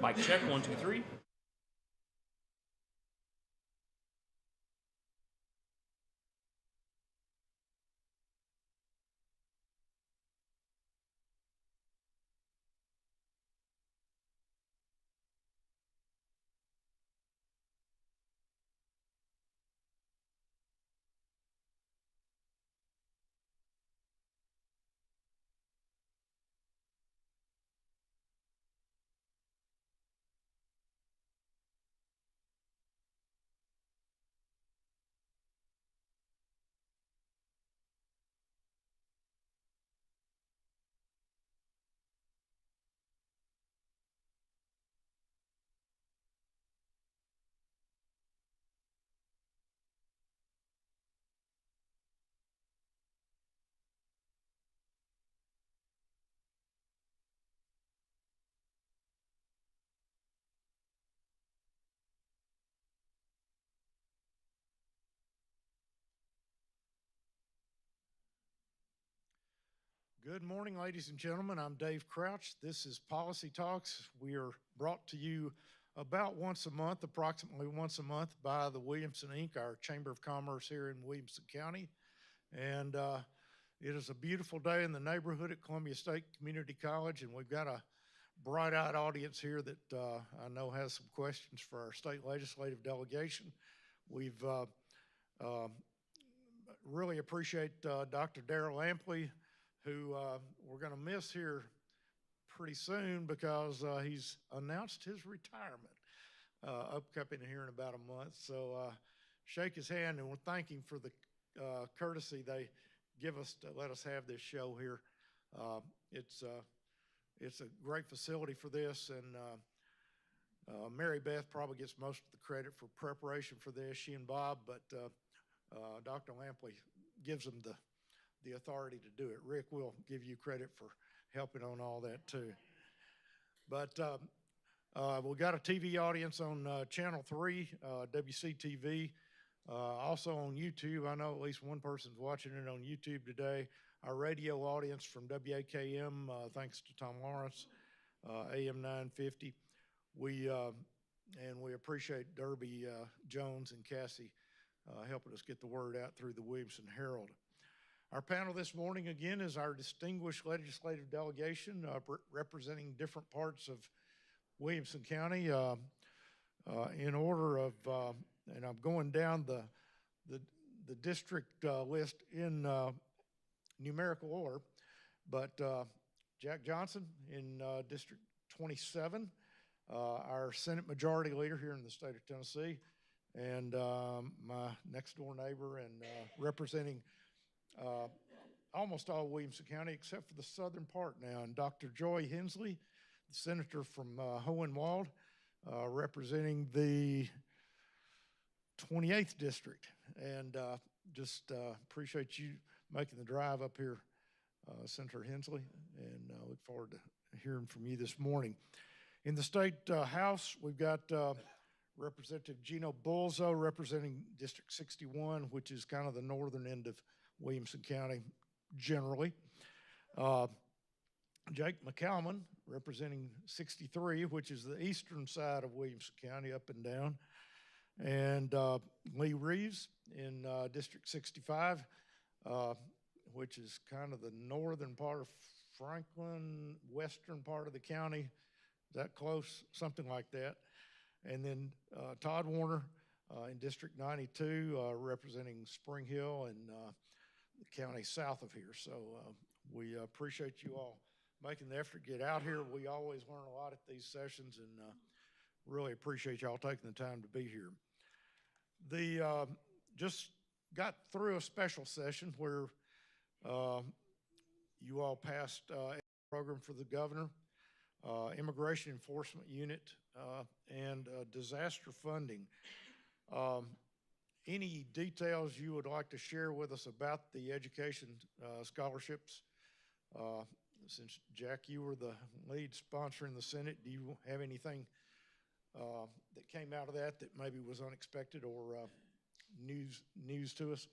Mic check, 1, 2, 3. Good morning, ladies and gentlemen. I'm Dave Crouch. This is Policy Talks. We are brought to you about once a month, approximately once a month, by the Williamson Inc., our Chamber of Commerce here in Williamson County. And it is a beautiful day in the neighborhood at Columbia State Community College, and we've got a bright-eyed audience here that I know has some questions for our state legislative delegation. We've really appreciate Dr. Darrell Lampley, who we're going to miss here pretty soon because he's announced his retirement upcoming here in about a month. So shake his hand, and we'll thank him for the courtesy they give us to let us have this show here. It's a great facility for this, and Mary Beth probably gets most of the credit for preparation for this, she and Bob, but Dr. Lampley gives them the authority to do it. Rick will give you credit for helping on all that too. But we've got a TV audience on Channel 3, WCTV, also on YouTube. I know at least one person's watching it on YouTube today. Our radio audience from WAKM, thanks to Tom Lawrence, AM 950. We appreciate Derby Jones and Cassie helping us get the word out through the Williamson Herald. Our panel this morning, again, is our distinguished legislative delegation representing different parts of Williamson County. In order of, and I'm going down the district list in numerical order, but Jack Johnson in District 27, our Senate Majority Leader here in the state of Tennessee, and my next door neighbor and representing almost all Williamson County except for the southern part now, and Dr. Joy Hensley, the senator from Hohenwald, representing the 28th district, and just appreciate you making the drive up here, Senator Hensley, and look forward to hearing from you this morning. In the state House, we've got Representative Gino Bulzo representing District 61, which is kind of the northern end of Williamson County generally. Jake McCalman representing 63, which is the eastern side of Williamson County, up and down. And Lee Reeves in District 65, which is kind of the northern part of Franklin, western part of the county. Is that close? Something like that. And then Todd Warner in District 92, representing Spring Hill and the county south of here. So we appreciate you all making the effort to get out here. We always learn a lot at these sessions, and really appreciate y'all taking the time to be here. Just got through a special session where you all passed a program for the governor, immigration enforcement unit, and disaster funding. Any details you would like to share with us about the education scholarships? Since Jack, you were the lead sponsor in the Senate, do you have anything that came out of that maybe was unexpected or news to us?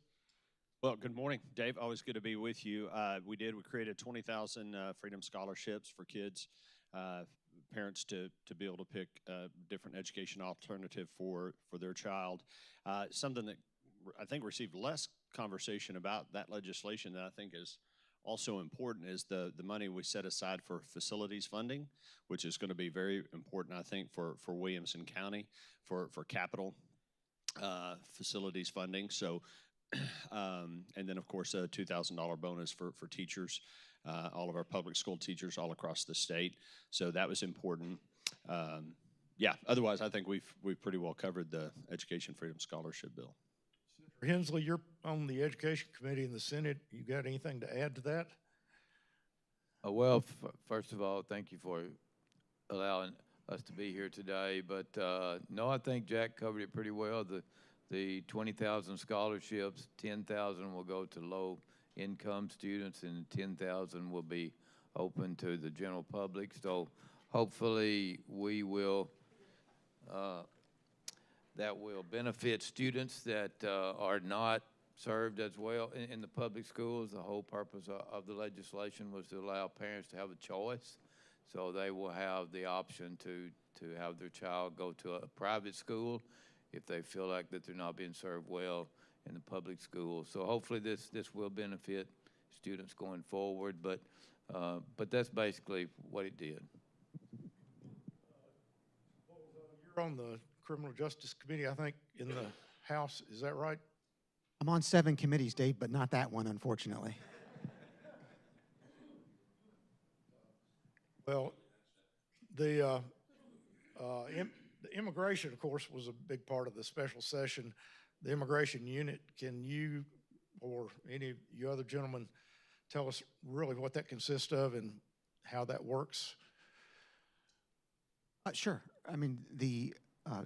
Well, good morning, Dave. Always good to be with you. We created 20,000 Freedom Scholarships for kids parents to be able to pick a different education alternative for their child. Something that I think received less conversation about that legislation that I think is also important is the money we set aside for facilities funding, which is going to be very important, I think, for Williamson County for capital facilities funding. So, and then of course a $2,000 bonus for teachers, all of our public school teachers all across the state. So that was important. Yeah. Otherwise, I think we've pretty well covered the Education Freedom Scholarship bill. Senator Hensley, you're on the Education Committee in the Senate. You got anything to add to that? Well, first of all, thank you for allowing us to be here today. But no, I think Jack covered it pretty well. The 20,000 scholarships, 10,000 will go to low-income students, and 10,000 will be open to the general public. So hopefully we will. That will benefit students that are not served as well in the public schools. The whole purpose of the legislation was to allow parents to have a choice. So they will have the option to have their child go to a private school if they feel like that they're not being served well in the public school. So hopefully this will benefit students going forward, but that's basically what it did. You're on the Criminal Justice Committee, I think, in the House. Is that right? I'm on 7 committees, Dave, but not that one, unfortunately. Well, the immigration, of course, was a big part of the special session. The immigration unit, can you or any of you other gentlemen tell us really what that consists of and how that works? Sure. I mean, the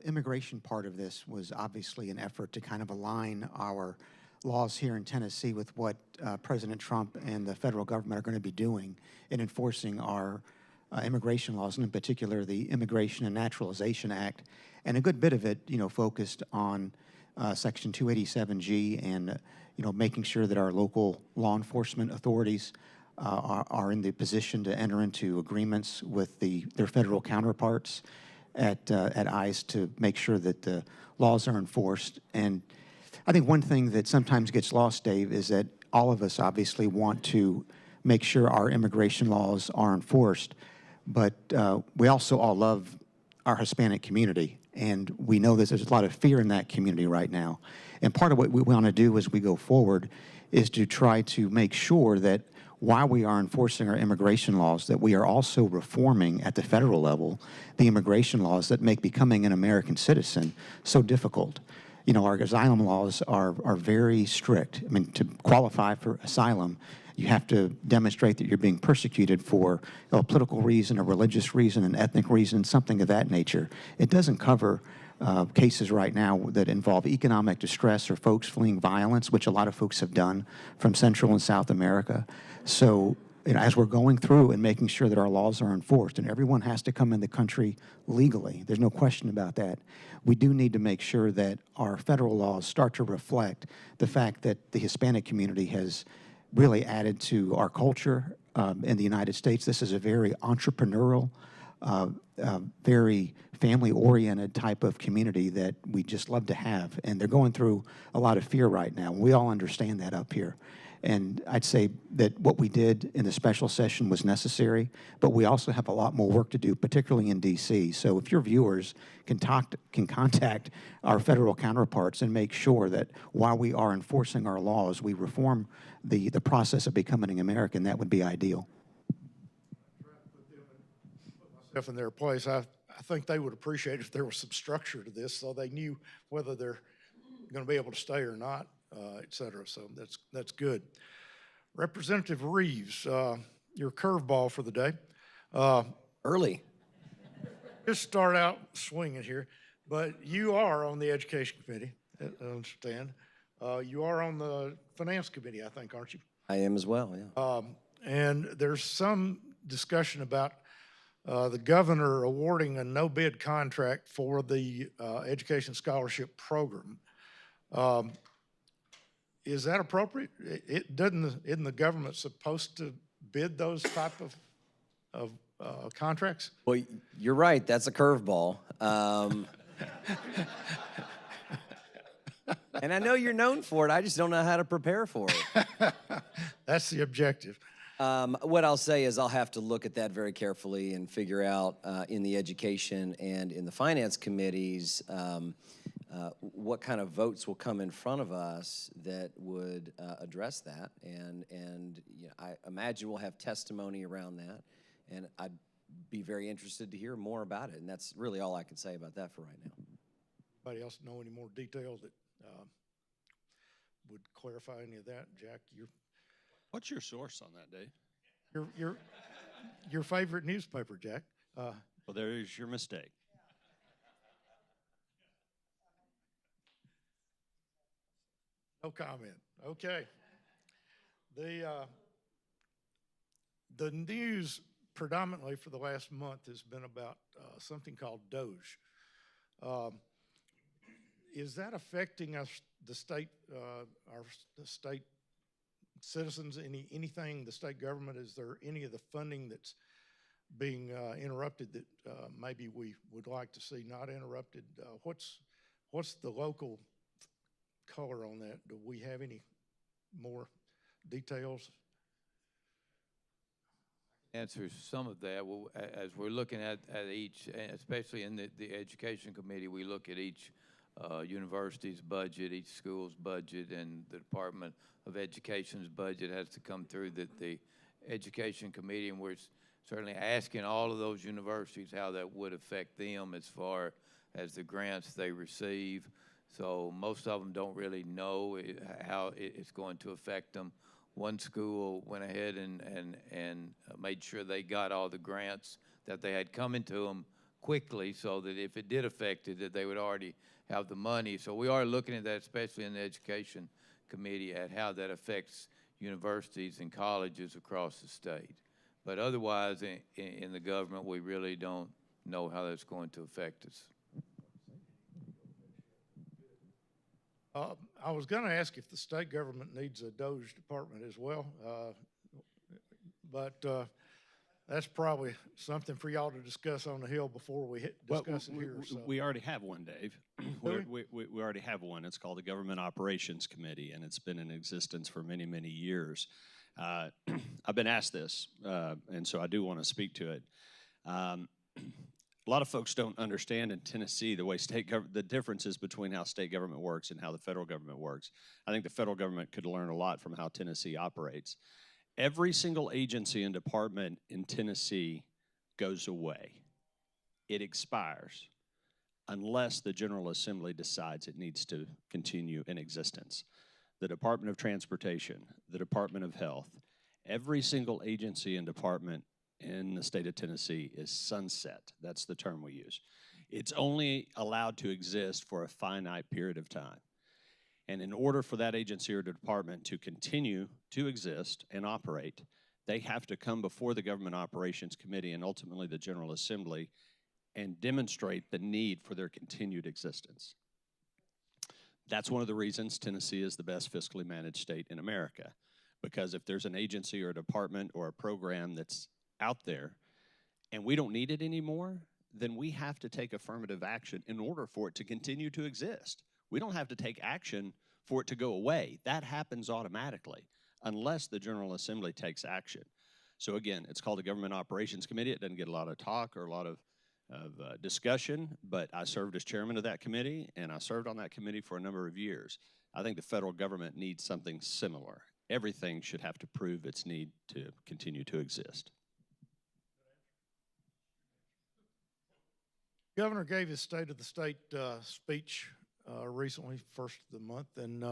immigration part of this was obviously an effort to kind of align our laws here in Tennessee with what President Trump and the federal government are going to be doing in enforcing our immigration laws, and in particular the Immigration and Naturalization Act. And a good bit of it, focused on Section 287G and, making sure that our local law enforcement authorities are in the position to enter into agreements with their federal counterparts at ICE to make sure that the laws are enforced. And I think one thing that sometimes gets lost, Dave, is that all of us obviously want to make sure our immigration laws are enforced, but we also all love our Hispanic community, and we know that there's a lot of fear in that community right now. And part of what we want to do as we go forward is to try to make sure that while we are enforcing our immigration laws, that we are also reforming at the federal level the immigration laws that make becoming an American citizen so difficult. Our asylum laws are very strict. I mean, to qualify for asylum, you have to demonstrate that you're being persecuted for a political reason, a religious reason, an ethnic reason, something of that nature. It doesn't cover cases right now that involve economic distress or folks fleeing violence, which a lot of folks have done from Central and South America. So as we're going through and making sure that our laws are enforced, and everyone has to come in the country legally, there's no question about that, we do need to make sure that our federal laws start to reflect the fact that the Hispanic community has really added to our culture in the United States. This is a very entrepreneurial, very family-oriented type of community that we just love to have. And they're going through a lot of fear right now. We all understand that up here. And I'd say that what we did in the special session was necessary, but we also have a lot more work to do, particularly in D.C. So if your viewers can contact our federal counterparts and make sure that while we are enforcing our laws, we reform the process of becoming an American, that would be ideal. Put myself in their place. I think they would appreciate if there was some structure to this so they knew whether they're going to be able to stay or not. Et cetera. So that's good. Representative Reeves, your curveball for the day. Early. Just start out swinging here, but you are on the Education Committee, I understand. You are on the Finance Committee, I think, aren't you? I am as well, yeah. And there's some discussion about the governor awarding a no-bid contract for the Education Scholarship Program. Is that appropriate? Isn't the government supposed to bid those type of contracts? Well, you're right. That's a curveball. And I know you're known for it. I just don't know how to prepare for it. That's the objective. What I'll say is I'll have to look at that very carefully and figure out in the education and in the finance committees what kind of votes will come in front of us that would address that. And you know, I imagine we'll have testimony around that. And I'd be very interested to hear more about it. And that's really all I can say about that for right now. Anybody else know any more details that would clarify any of that? Jack, What's your source on that, Dave? your favorite newspaper, Jack. Well, there is your mistake. No comment. Okay. The news predominantly for the last month has been about something called Doge. Is that affecting us, the state, the state citizens? Anything the state government? Is there any of the funding that's being interrupted that maybe we would like to see not interrupted? What's the local color on that? Do we have any more details? Answer some of that. Well, as we're looking at each, especially in the education committee, we look at each university's budget, each school's budget, and the Department of Education's budget has to come through the education committee, and we're certainly asking all of those universities how that would affect them as far as the grants they receive. So most of them don't really know how it's going to affect them. One school went ahead and made sure they got all the grants that they had coming to them quickly, so that if it did affect it, that they would already have the money. So we are looking at that, especially in the education committee, at how that affects universities and colleges across the state. But otherwise, in the government, we really don't know how that's going to affect us. I was going to ask if the state government needs a Doge department as well, but that's probably something for y'all to discuss on the Hill before we discuss it here. So. We already have one, Dave. We already have one. It's called the Government Operations Committee, and it's been in existence for many, many years. I've been asked this, and so I do want to speak to it. A lot of folks don't understand in Tennessee the way the differences between how state government works and how the federal government works. I think the federal government could learn a lot from how Tennessee operates. Every single agency and department in Tennessee goes away. It expires unless the General Assembly decides it needs to continue in existence. The Department of Transportation, the Department of Health, every single agency and department in the state of Tennessee is sunset. That's the term we use. It's only allowed to exist for a finite period of time. And in order for that agency or department to continue to exist and operate, they have to come before the Government Operations Committee and ultimately the General Assembly and demonstrate the need for their continued existence. That's one of the reasons Tennessee is the best fiscally managed state in America. Because if there's an agency or a department or a program that's out there and we don't need it anymore, then we have to take affirmative action in order for it to continue to exist. We don't have to take action for it to go away. That happens automatically unless the General Assembly takes action. So again, it's called the Government Operations Committee. It doesn't get a lot of talk or a lot of discussion, but I served as chairman of that committee, and I served on that committee for a number of years. I think the federal government needs something similar. Everything should have to prove its need to continue to exist. Governor gave his State of the State speech recently, first of the month, and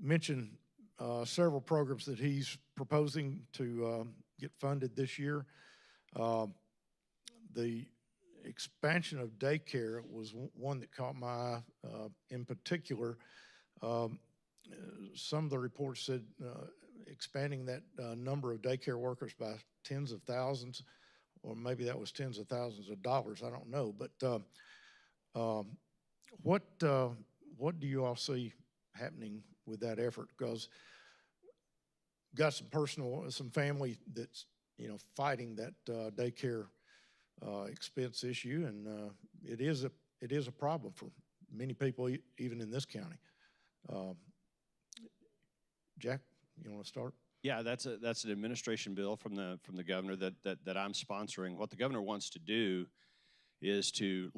mentioned several programs that he's proposing to get funded this year. The expansion of daycare was one that caught my eye in particular. Some of the reports said expanding that number of daycare workers by tens of thousands, or maybe that was tens of thousands of dollars, I don't know. But what do you all see happening with that effort? Because got some family that's fighting that daycare expense issue, and it is a problem for many people, even in this county. Jack, you want to start? Yeah, that's an administration bill from the governor that I'm sponsoring. What the governor wants to do is to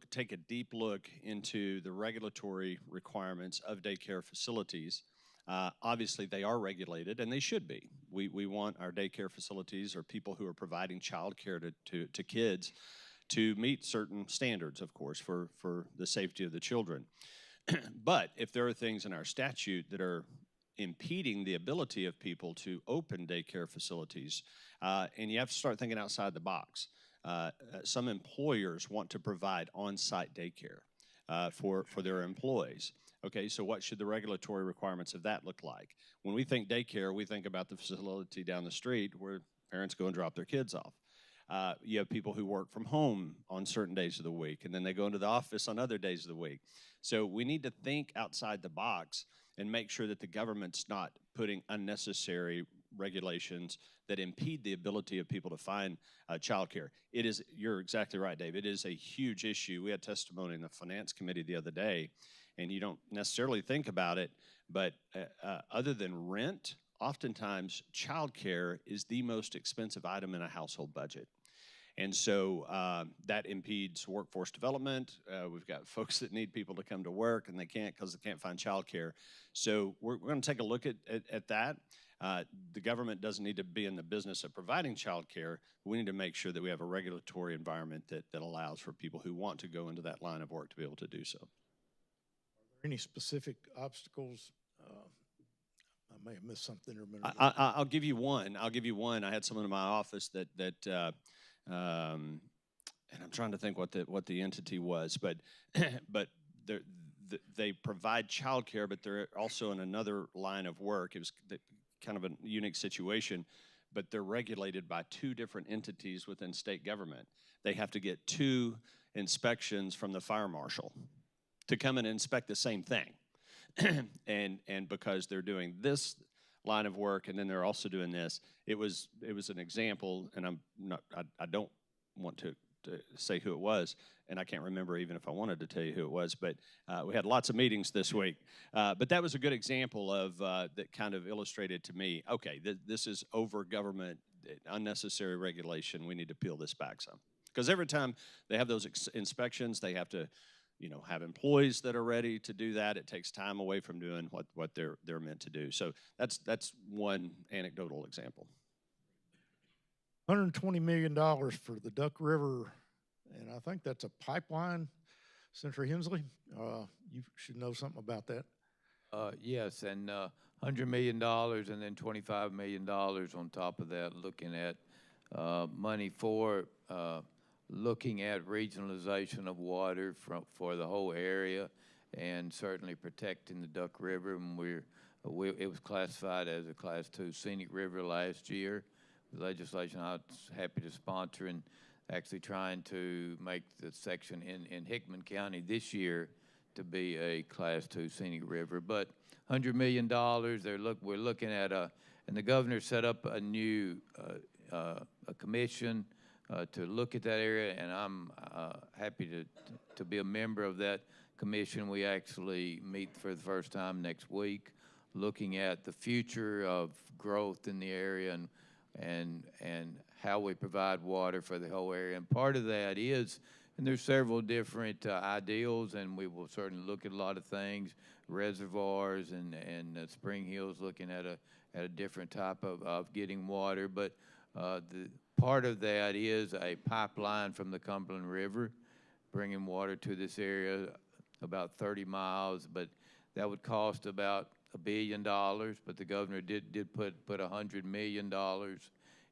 take a deep look into the regulatory requirements of daycare facilities. Obviously, they are regulated, and they should be. We want our daycare facilities, or people who are providing child care to kids, to meet certain standards, of course, for the safety of the children. But if there are things in our statute that are impeding the ability of people to open daycare facilities, and you have to start thinking outside the box. Some employers want to provide on-site daycare for their employees. Okay, so what should the regulatory requirements of that look like? When we think daycare, we think about the facility down the street where parents go and drop their kids off. You have people who work from home on certain days of the week, and then they go into the office on other days of the week. So we need to think outside the box and make sure that the government's not putting unnecessary regulations that impede the ability of people to find childcare. You're exactly right, Dave. It is a huge issue. We had testimony in the Finance Committee the other day, and you don't necessarily think about it, but other than rent, oftentimes childcare is the most expensive item in a household budget. And so that impedes workforce development. We've got folks that need people to come to work, and they can't because they can't find childcare. So we're going to take a look at that. The government doesn't need to be in the business of providing childcare. We need to make sure that we have a regulatory environment that allows for people who want to go into that line of work to be able to do so. Are there any specific obstacles? I may have missed something. I'll give you one. I had someone in my office that and I'm trying to think what the entity was, but they provide childcare, but they're also in another line of work. It was kind of a unique situation, but they're regulated by two different entities within state government. They have to get 2 inspections from the fire marshal to come and inspect the same thing. and because they're doing this line of work and then they're also doing this, it was an example, and I don't want to say who it was, and I can't remember even if I wanted to tell you who it was, but we had lots of meetings this week. But that was a good example of that kind of illustrated to me, okay, this is over government, unnecessary regulation. We need to peel this back some. Because every time they have those inspections, they have to have employees that are ready to do that. It takes time away from doing what they're meant to do. So that's one anecdotal example. $120 million for the Duck River, and I think that's a pipeline, Senator Hensley. You should know something about that. Yes, and $100 million and then $25 million on top of that, looking at money for looking at regionalization of water for the whole area, and certainly protecting the Duck River. And it was classified as a Class 2 scenic river last year. The legislation I was happy to sponsor, and actually trying to make the section in Hickman County this year to be a Class 2 scenic river. But $100 million, we're looking at and the governor set up a new a commission to look at that area, and I'm happy to be a member of that commission. We actually meet for the first time next week, looking at the future of growth in the area and how we provide water for the whole area. And part of that is, and there's several different ideals, and we will certainly look at a lot of things, reservoirs and Spring Hill's looking at a different type of getting water. But the part of that is a pipeline from the Cumberland River, bringing water to this area about 30 miles, but that would cost about $1 billion, but the governor did put $100 million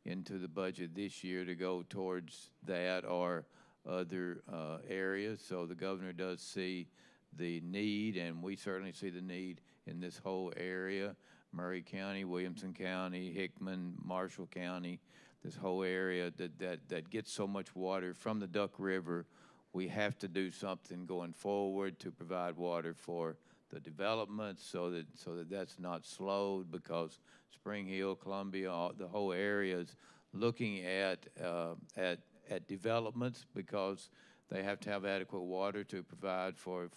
into the budget this year to go towards that or other areas. So the governor does see the need, and we certainly see the need in this whole area, Murray County, Williamson County, Hickman, Marshall County, this whole area that gets so much water from the Duck River. We have to do something going forward to provide water for the development so that that's not slowed, because Spring Hill, Columbia, the whole area is looking at developments because they have to have adequate water to provide for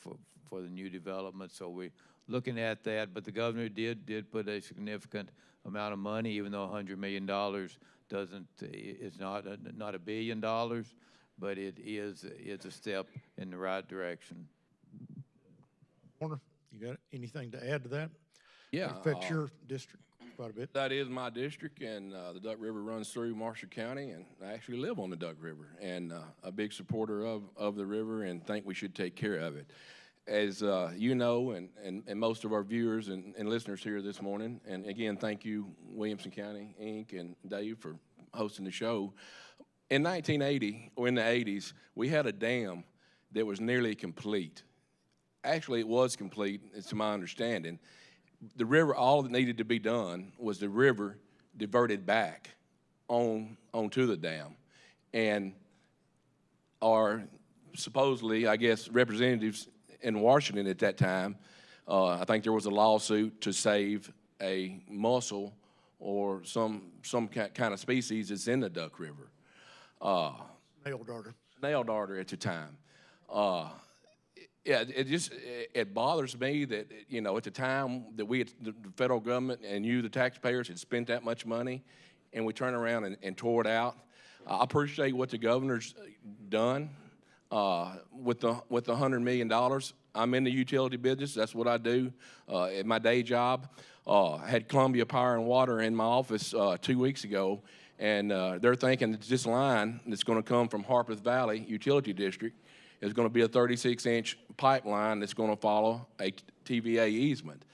the new development. So we're looking at that. But the governor did put a significant amount of money, even though $100 million is not $1 billion, but it is a step in the right direction. Warner, you got anything to add to that? Yeah. It affects your district quite a bit. That is my district, and the Duck River runs through Marshall County, and I actually live on the Duck River, and a big supporter of the river, and think we should take care of it. As you know, and most of our viewers and listeners here this morning, and again, thank you, Williamson County, Inc., and Dave for hosting the show. In 1980, or in the 80s, we had a dam that was nearly complete. Actually, it was complete, it's to my understanding. The river, all that needed to be done was the river diverted back onto the dam. And our supposedly, I guess, representatives in Washington at that time, I think there was a lawsuit to save a mussel or some kind of species that's in the Duck River. Nail darter. Nail darter at the time. Yeah, it bothers me that, you know, at the time that the federal government and you, the taxpayers, had spent that much money, and we turn around and tore it out. I appreciate what the governor's done with the $100 million. I'm in the utility business. That's what I do at my day job. I had Columbia Power and Water in my office 2 weeks ago, and they're thinking that this line that's going to come from Harpeth Valley Utility District is going to be a 36-inch pipeline that's going to follow a TVA easement.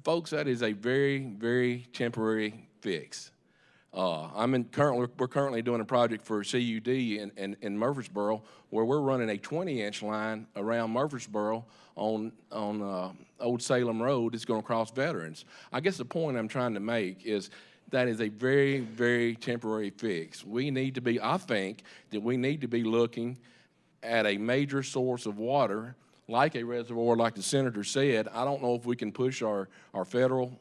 Folks, that is a very, very temporary fix. We're currently doing a project for CUD in Murfreesboro where we're running a 20-inch line around Murfreesboro on Old Salem Road that's going to cross Veterans. I guess the point I'm trying to make is that is a very, very temporary fix. I think that we need to be looking at a major source of water, like a reservoir, like the senator said. I don't know if we can push our federal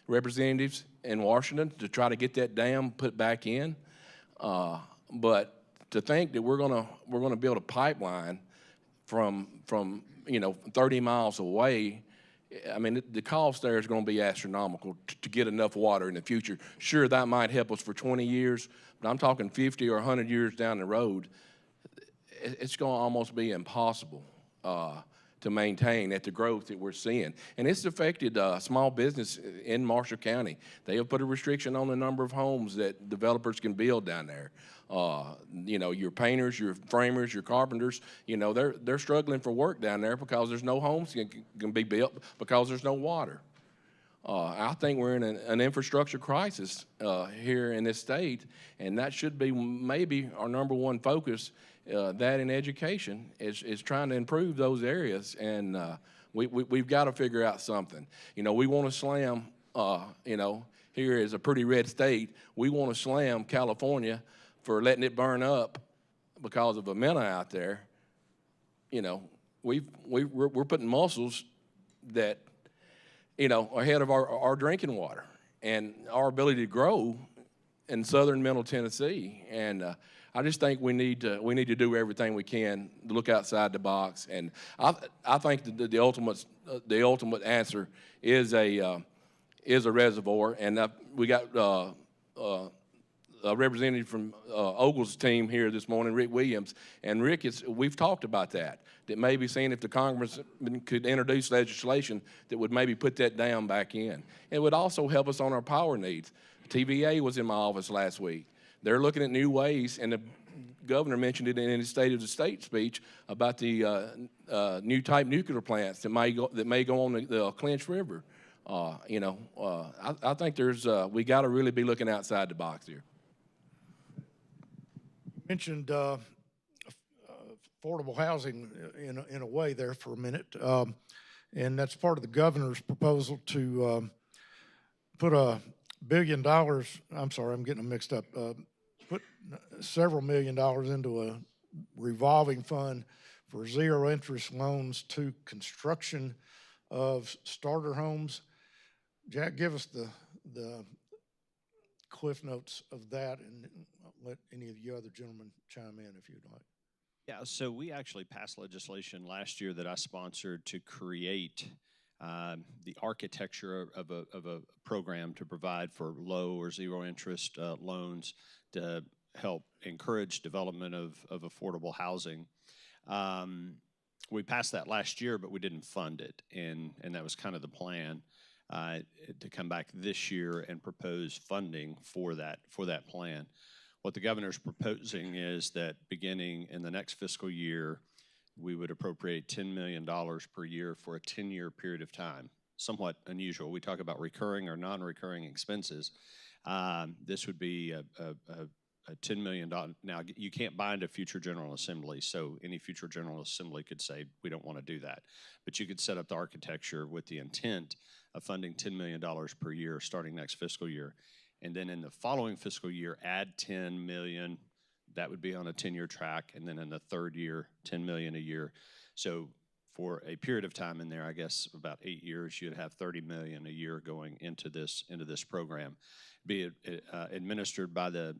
representatives in Washington to try to get that dam put back in, but to think that we're gonna build a pipeline from 30 miles away, I mean, the cost there is going to be astronomical to get enough water in the future. Sure, that might help us for 20 years, but I'm talking 50 or 100 years down the road. It's going to almost be impossible to maintain at the growth that we're seeing. And it's affected small business in Marshall County. They have put a restriction on the number of homes that developers can build down there. Your painters, your framers, your carpenters, they're struggling for work down there because there's no homes can be built because there's no water. I think we're in an infrastructure crisis here in this state, and that should be maybe our number one focus. That in education is trying to improve those areas, and we've got to figure out something. We want to slam, here is a pretty red state, we want to slam California for letting it burn up because of amena out there. We're putting mussels that, are ahead of our drinking water and our ability to grow in southern Middle Tennessee, and I just think we need to do everything we can to look outside the box, and I think the ultimate answer is a reservoir, and we got a representative from Ogle's team here this morning, Rick Williams, and Rick we've talked about that maybe seeing if the Congress could introduce legislation that would maybe put that dam back in. It would also help us on our power needs. TVA was in my office last week. They're looking at new ways, and the governor mentioned it in his State of the State speech about the new type nuclear plants that may go on the Clinch River. I think we got to really be looking outside the box here. You mentioned affordable housing in a way there for a minute, and that's part of the governor's proposal to put $1 billion. I'm sorry, I'm getting them mixed up. Put several $1 million into a revolving fund for zero interest loans to construction of starter homes. Jack, give us the cliff notes of that, and let any of you other gentlemen chime in if you'd like. Yeah, so we actually passed legislation last year that I sponsored to create the architecture of a program to provide for low or zero interest loans to help encourage development of affordable housing. We passed that last year, but we didn't fund it, and that was kind of the plan to come back this year and propose funding for that plan. What the governor's proposing is that beginning in the next fiscal year, we would appropriate $10 million per year for a 10-year period of time. Somewhat unusual. We talk about recurring or non-recurring expenses. This would be a $10 million. Now, you can't bind a future General Assembly, so any future General Assembly could say, we don't want to do that. But you could set up the architecture with the intent of funding $10 million per year starting next fiscal year. And then in the following fiscal year, add 10 million. That would be on a 10-year track. And then in the third year, 10 million a year. So for a period of time in there, I guess about 8 years, you'd have 30 million a year going into this program. Be administered by the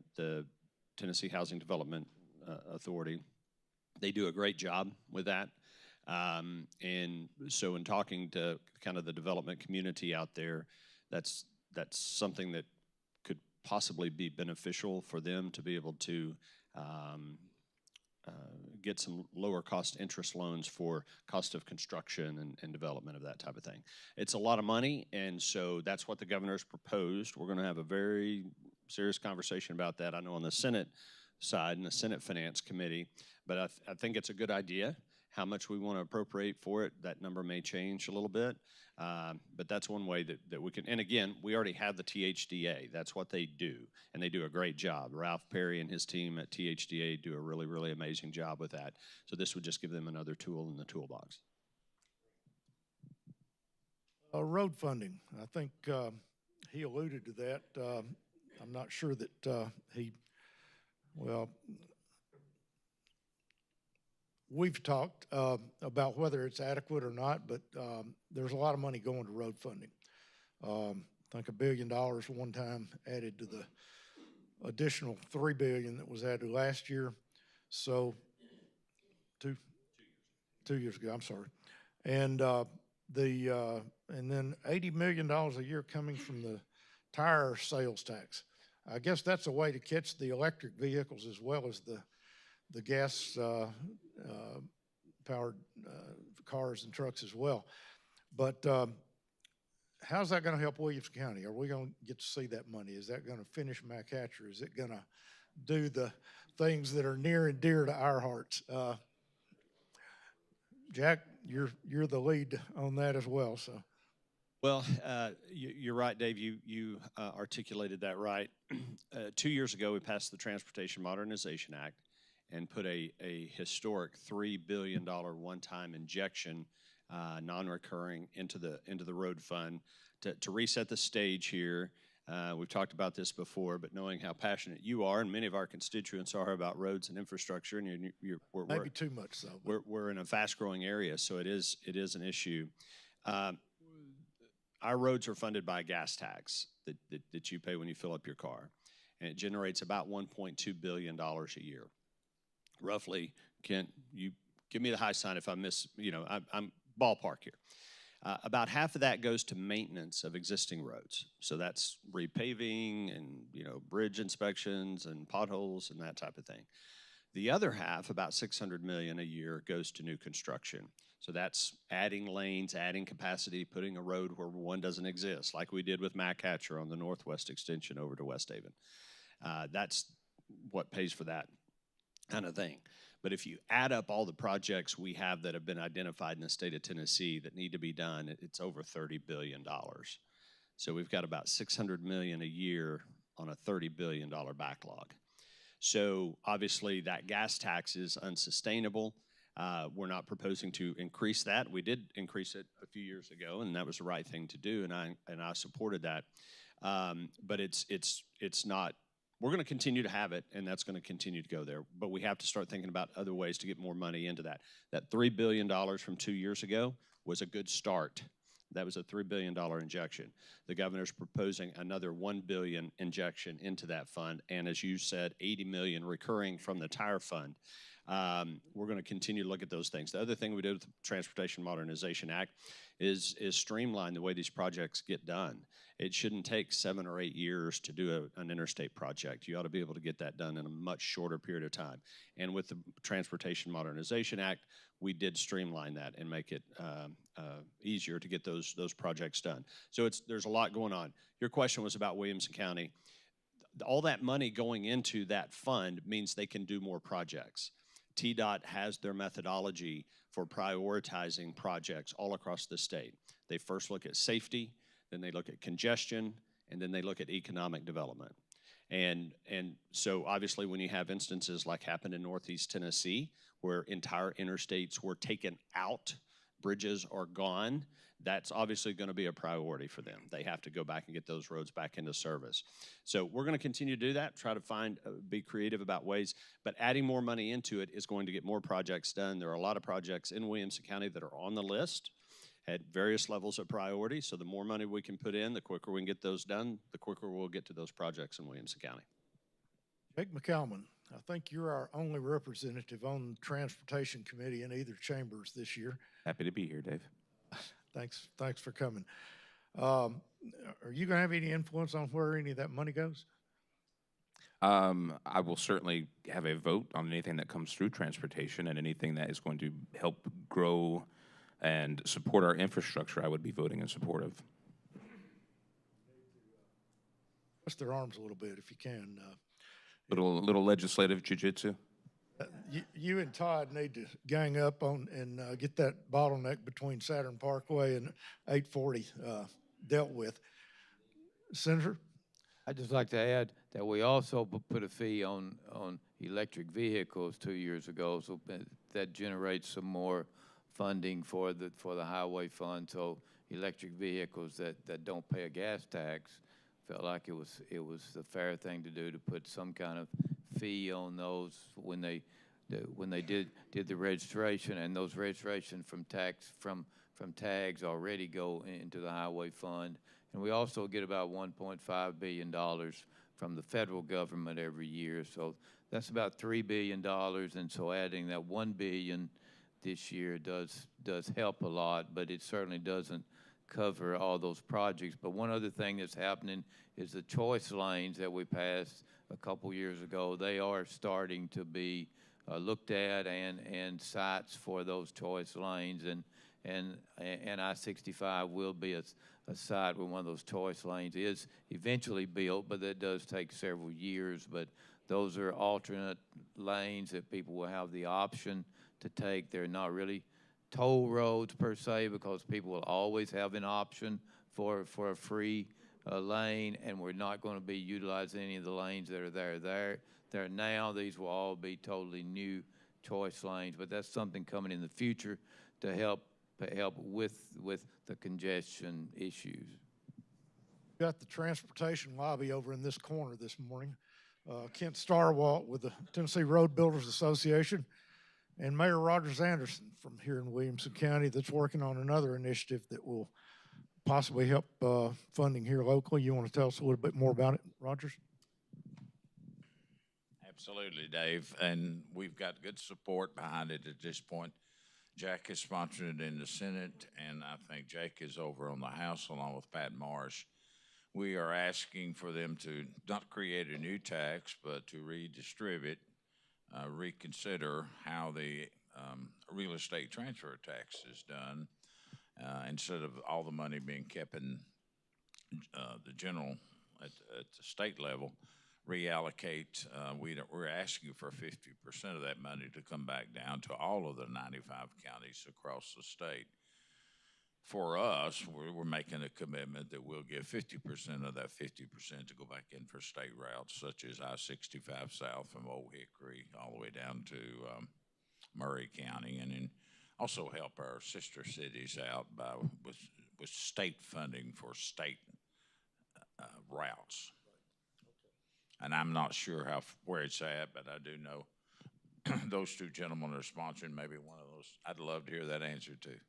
Tennessee Housing Development Authority. They do a great job with that. And so in talking to kind of the development community out there, that's something that could possibly be beneficial for them to be able to get some lower cost interest loans for cost of construction and development of that type of thing. It's a lot of money, and so that's what the governor's proposed. We're going to have a very serious conversation about that, I know, on the Senate side, in the Senate Finance Committee, but I think it's a good idea. How much we want to appropriate for it, that number may change a little bit, but that's one way that we can. And again, we already have the THDA. That's what they do, and they do a great job. Ralph Perry and his team at THDA do a really, really amazing job with that. So this would just give them another tool in the toolbox. Road funding. I think he alluded to that. I'm not sure that we've talked about whether it's adequate or not, but there's a lot of money going to road funding. I think $1 billion one time added to the additional $3 billion that was added last year. So 2 years ago, I'm sorry. And and then $80 million a year coming from the tire sales tax. I guess that's a way to catch the electric vehicles as well as the gas powered cars and trucks as well. But how's that going to help Williamson County? Are we going to get to see that money? Is that going to finish McCatcher? Is it going to do the things that are near and dear to our hearts? Jack, you're the lead on that as well. So. Well, you're right, Dave. You articulated that right. 2 years ago, we passed the Transportation Modernization Act and put a historic $3 billion one-time injection, non-recurring, into the road fund to reset the stage here. We've talked about this before, but knowing how passionate you are and many of our constituents are about roads and infrastructure, and we're maybe too much so. We're in a fast-growing area, so it is an issue. Our roads are funded by a gas tax that you pay when you fill up your car, and it generates about $1.2 billion a year. Roughly, Kent, you give me the high sign if I miss, I'm ballpark here. About half of that goes to maintenance of existing roads. So that's repaving and, bridge inspections and potholes and that type of thing. The other half, about $600 million a year, goes to new construction. So that's adding lanes, adding capacity, putting a road where one doesn't exist, like we did with McCatcher on the northwest extension over to West Haven. That's what pays for that kind of thing. But if you add up all the projects we have that have been identified in the state of Tennessee that need to be done, it's over $30 billion. So we've got about $600 million a year on a $30 billion backlog. So obviously that gas tax is unsustainable. We're not proposing to increase that. We did increase it a few years ago, and that was the right thing to do, and I supported that. But it's not. We're going to continue to have it, and that's going to continue to go there. But we have to start thinking about other ways to get more money into that. That $3 billion from 2 years ago was a good start. That was a $3 billion injection. The governor's proposing another $1 billion injection into that fund, and as you said, $80 million recurring from the tire fund. We're going to continue to look at those things. The other thing we did with the Transportation Modernization Act is streamline the way these projects get done. It shouldn't take 7 or 8 years to do an interstate project. You ought to be able to get that done in a much shorter period of time. And with the Transportation Modernization Act, we did streamline that and make it easier to get those projects done. So there's a lot going on. Your question was about Williamson County. All that money going into that fund means they can do more projects. TDOT has their methodology for prioritizing projects all across the state. They first look at safety, then they look at congestion, and then they look at economic development. And so obviously when you have instances like happened in Northeast Tennessee, where entire interstates were taken out, bridges are gone, that's obviously going to be a priority for them. They have to go back and get those roads back into service. So we're going to continue to do that, try to be creative about ways, but adding more money into it is going to get more projects done. There are a lot of projects in Williamson County that are on the list at various levels of priority. So the more money we can put in, the quicker we can get those done, the quicker we'll get to those projects in Williamson County. Jake McCalman, I think you're our only representative on the Transportation Committee in either chambers this year. Happy to be here, Dave. Thanks for coming. Are you going to have any influence on where any of that money goes? I will certainly have a vote on anything that comes through transportation, and anything that is going to help grow and support our infrastructure, I would be voting in support of. Twist their arms a little bit if you can. Little legislative jiu-jitsu. You and Todd need to gang up on and get that bottleneck between Saturn Parkway and 840 dealt with. Senator? I'd just like to add that we also put a fee on electric vehicles 2 years ago, so that generates some more funding for the highway fund. So electric vehicles that don't pay a gas tax, felt like it was the fair thing to do, to put some kind of fee on those when they did the registration, and those registration from tags already go into the highway fund. And we also get about $1.5 billion from the federal government every year, so that's about $3 billion. And so adding that $1 billion this year does help a lot, but it certainly doesn't cover all those projects. But one other thing that's happening is the choice lanes that we passed a couple years ago. They are starting to be looked at, and sites for those choice lanes, and I-65 will be a site where one of those choice lanes is eventually built, but that does take several years. But those are alternate lanes that people will have the option to take. They're not really toll roads per se, because people will always have an option for a free lane, and we're not going to be utilizing any of the lanes that are there now. These will all be totally new choice lanes, but that's something coming in the future to help with the congestion issues. Got the transportation lobby over in this corner this morning. Kent Starwalt with the Tennessee Road Builders Association, and Mayor Rogers Anderson from here in Williamson County, that's working on another initiative that will possibly help funding here locally. You want to tell us a little bit more about it, Rogers? Absolutely, Dave, and we've got good support behind it at this point. Jack is sponsoring it in the Senate, and I think Jake is over on the House along with Pat Marsh. We are asking for them to not create a new tax, but to redistribute, reconsider how the real estate transfer tax is done, instead of all the money being kept in the general at the state level. Reallocate. We're asking for 50% of that money to come back down to all of the 95 counties across the state. For us, we're making a commitment that we'll give 50% of that 50% to go back in for state routes, such as I-65 south from Old Hickory all the way down to Murray County, and then also help our sister cities out with state funding for state routes. And I'm not sure where it's at, but I do know those two gentlemen are sponsoring maybe one of those. I'd love to hear that answer too.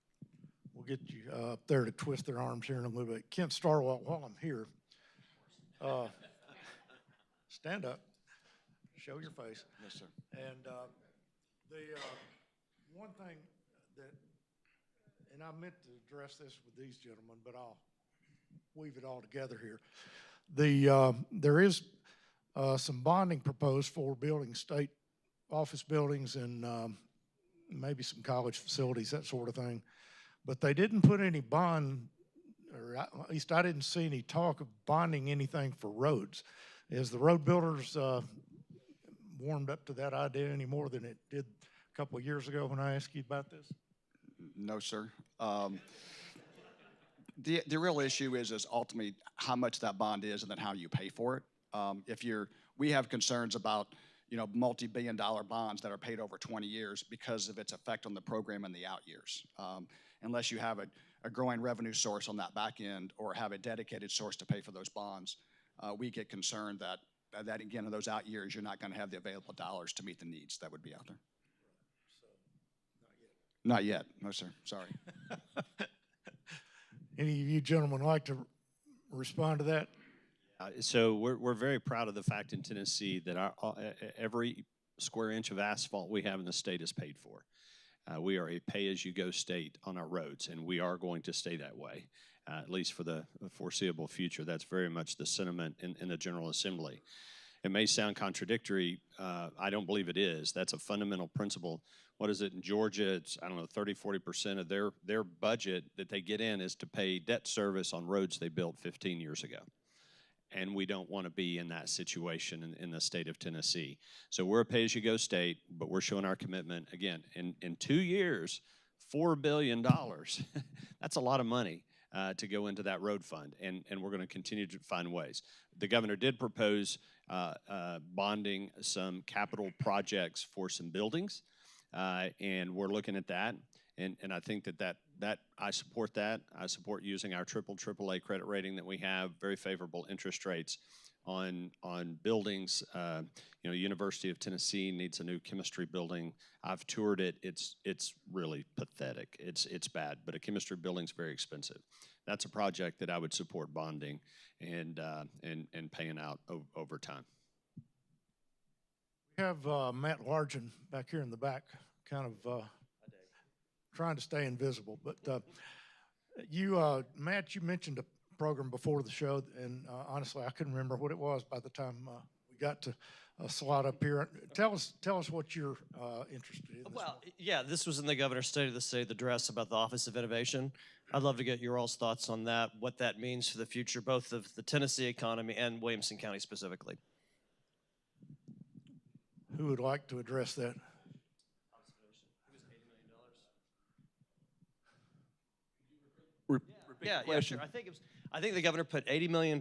we'll get you up there to twist their arms here in a little bit. Kent Starwell, while I'm here, stand up, show your face. Yes, sir. And the one thing that, and I meant to address this with these gentlemen, but I'll weave it all together here. There is some bonding proposed for building state office buildings and maybe some college facilities, that sort of thing. But they didn't put any bond, or at least I didn't see any talk of bonding anything for roads. Is the road builders warmed up to that idea any more than it did a couple of years ago when I asked you about this? No, sir. The real issue is ultimately how much that bond is and then how you pay for it. We have concerns about, multi-billion-dollar bonds that are paid over 20 years because of its effect on the program in the out years. Unless you have a growing revenue source on that back end or have a dedicated source to pay for those bonds, we get concerned that again, in those out years, you're not going to have the available dollars to meet the needs that would be out there. So, not yet. No, sir. Sorry. Any of you gentlemen like to respond to that? So we're very proud of the fact in Tennessee that every square inch of asphalt we have in the state is paid for. We are a pay-as-you-go state on our roads, and we are going to stay that way, at least for the foreseeable future. That's very much the sentiment in the General Assembly. It may sound contradictory. I don't believe it is. That's a fundamental principle. What is it in Georgia? It's, 30–40% of their budget that they get in is to pay debt service on roads they built 15 years ago. And we don't want to be in that situation in the state of Tennessee. So we're a pay-as-you-go state, but we're showing our commitment. Again, in 2 years, $4 billion. That's a lot of money to go into that road fund, and we're going to continue to find ways. The governor did propose bonding some capital projects for some buildings, and we're looking at that. And I think that I support that. I support using our AAA credit rating that we have, very favorable interest rates on buildings. University of Tennessee needs a new chemistry building. I've toured it. It's really pathetic. It's bad, but a chemistry building's very expensive. That's a project that I would support bonding and paying out over time. We have Matt Largen back here in the back, kind of trying to stay invisible. But Matt, you mentioned a program before the show, and honestly, I couldn't remember what it was by the time we got to a slot up here. Tell us what you're interested in. Well, yeah, this was in the Governor's State of the State address about the Office of Innovation. I'd love to get your all's thoughts on that, what that means for the future, both of the Tennessee economy and Williamson County specifically. Who would like to address that? Yeah, sure. I think the governor put $80 million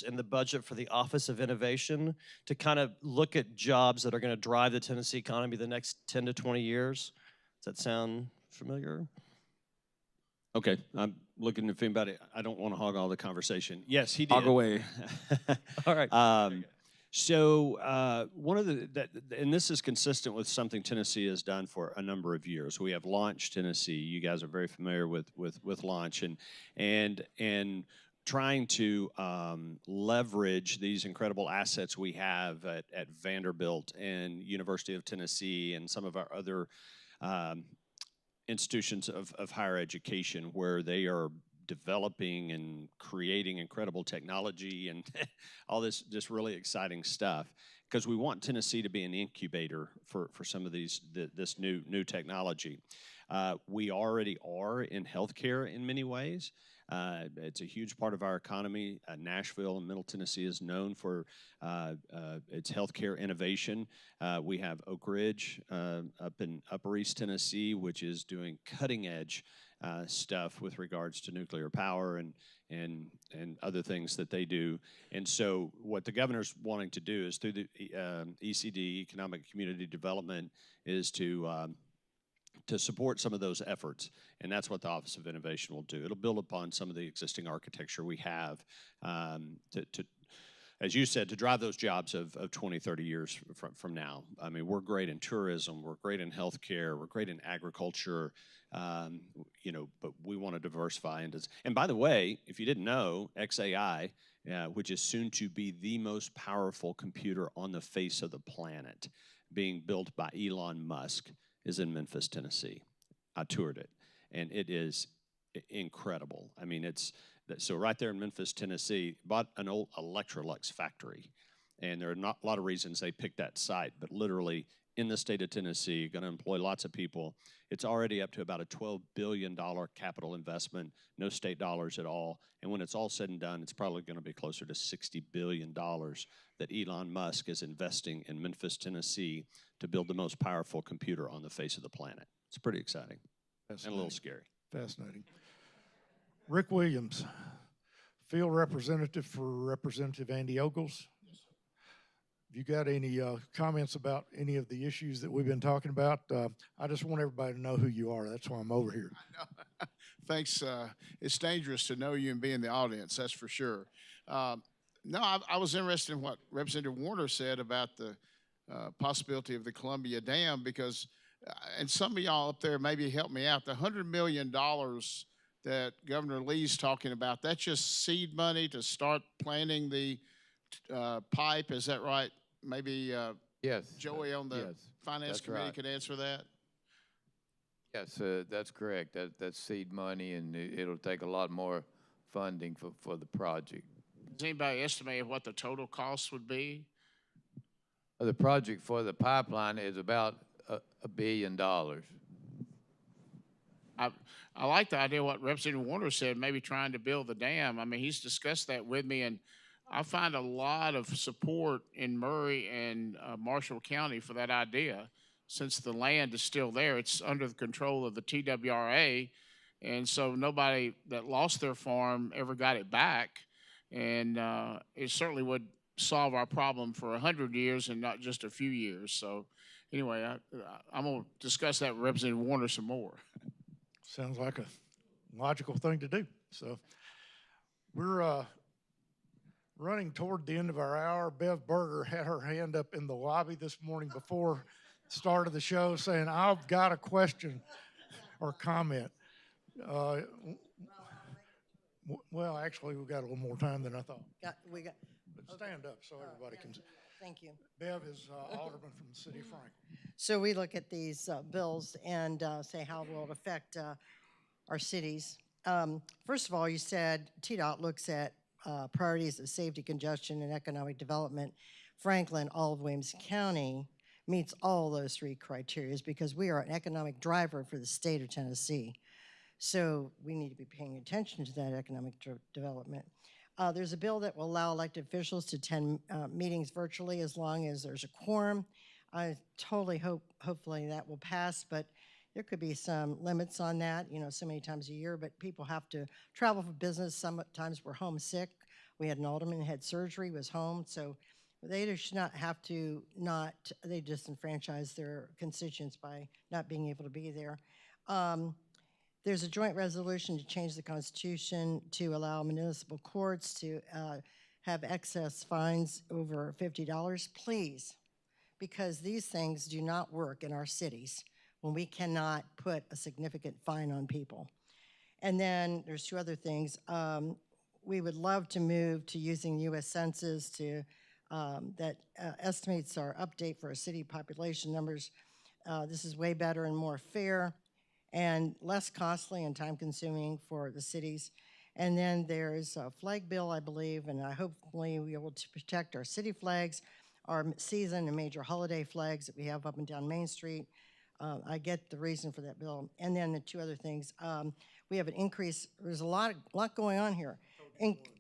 in the budget for the Office of Innovation to kind of look at jobs that are going to drive the Tennessee economy the next 10 to 20 years. Does that sound familiar? Okay, I'm looking if anybody, I don't want to hog all the conversation. Yes, he did. Hog away. All right. So one of and this is consistent with something Tennessee has done for a number of years. We have Launch Tennessee. You guys are very familiar with Launch and trying to leverage these incredible assets we have at Vanderbilt and University of Tennessee and some of our other institutions of higher education where they are developing and creating incredible technology and all this just really exciting stuff, because we want Tennessee to be an incubator for some of this new technology. We already are in healthcare in many ways. It's a huge part of our economy. Nashville and Middle Tennessee is known for its healthcare innovation. We have Oak Ridge up in Upper East Tennessee, which is doing cutting edge stuff with regards to nuclear power and other things that they do. And so what the governor's wanting to do is through the ECD, Economic Community Development, is to support some of those efforts. And that's what the Office of Innovation will do. It'll build upon some of the existing architecture we have to as you said, to drive those jobs of 20, 30 years from now. I mean, we're great in tourism, we're great in healthcare, we're great in agriculture, You know, but we want to diversify into. And by the way, if you didn't know, XAI, which is soon to be the most powerful computer on the face of the planet, being built by Elon Musk, is in Memphis, Tennessee. I toured it, and it is incredible. I mean, so right there in Memphis, Tennessee, bought an old Electrolux factory, and there are not a lot of reasons they picked that site, but literally in the state of Tennessee, going to employ lots of people. It's already up to about a $12 billion capital investment, no state dollars at all. And when it's all said and done, it's probably going to be closer to $60 billion that Elon Musk is investing in Memphis, Tennessee to build the most powerful computer on the face of the planet. It's pretty exciting and a little scary. Fascinating. Rick Williams, field representative for Representative Andy Ogles. Have you got any comments about any of the issues that we've been talking about? I just want everybody to know who you are. That's why I'm over here. Thanks. It's dangerous to know you and be in the audience, that's for sure. No, I was interested in what Representative Warner said about the possibility of the Columbia Dam because, and some of y'all up there maybe help me out, the $100 million that Governor Lee's talking about, that's just seed money to start planting the pipe, is that right? Maybe Yes. Joey on the Yes, Finance that's Committee right. could answer that. Yes, that's correct. That's seed money, and it'll take a lot more funding for the project. Does anybody estimate what the total cost would be? The project for the pipeline is about $1 billion. I like the idea of what Representative Warner said, maybe trying to build the dam. I mean, he's discussed that with me, and I find a lot of support in Murray and Marshall County for that idea. Since the land is still there, it's under the control of the TWRA, and so nobody that lost their farm ever got it back. And it certainly would solve our problem for 100 years and not just a few years. So anyway, I'm going to discuss that with Representative Warner some more. Sounds like a logical thing to do. So we're running toward the end of our hour. Bev Berger had her hand up in the lobby this morning before the start of the show saying, I've got a question or comment. Well, actually, we've got a little more time than I thought. But stand up so everybody can. Thank you. Bev is alderman from the city of Franklin. So we look at these bills and say how will it affect our cities. First of all, you said TDOT looks at priorities of safety, congestion, and economic development. Franklin, all of Williamson County, meets all those three criteria because we are an economic driver for the state of Tennessee. So we need to be paying attention to that economic development. There's a bill that will allow elected officials to attend meetings virtually as long as there's a quorum. I totally hopefully that will pass, but there could be some limits on that, you know, so many times a year, but people have to travel for business. Sometimes we're homesick. We had an alderman who had surgery, was home, so they should not have to they disenfranchise their constituents by not being able to be there. There's a joint resolution to change the Constitution to allow municipal courts to have excess fines over $50. Please, because these things do not work in our cities when we cannot put a significant fine on people. And then there's two other things. We would love to move to using U.S. Census to that estimates our update for our city population numbers. This is way better and more fair and less costly and time-consuming for the cities. And then there's a flag bill, I believe, and I hopefully we'll be able to protect our city flags, our season and major holiday flags that we have up and down Main Street. I get the reason for that bill. And then the two other things. We have an increase. There's a lot going on here.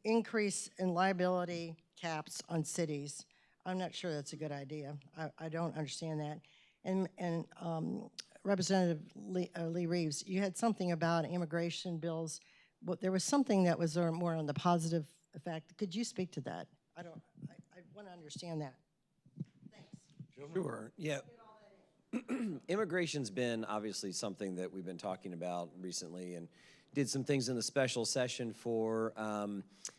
Increase in liability caps on cities. I'm not sure that's a good idea. I don't understand that. And Representative Lee Reeves, you had something about immigration bills. Well, there was something that was more on the positive effect. Could you speak to that? I want to understand that. Thanks. Sure. Yeah. Immigration's been obviously something that we've been talking about recently and did some things in the special session for,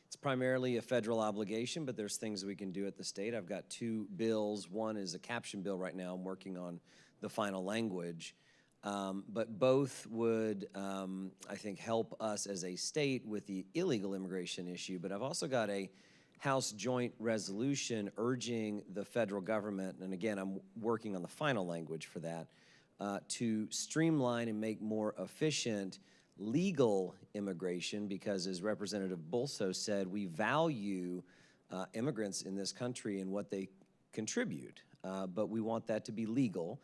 it's primarily a federal obligation, but there's things we can do at the state. I've got two bills. One is a caption bill right now. I'm working on the final language. But both would, I think, help us as a state with the illegal immigration issue. But I've also got a House joint resolution urging the federal government, and again, I'm working on the final language for that, to streamline and make more efficient legal immigration, because as Representative Bulso said, we value immigrants in this country and what they contribute, but we want that to be legal.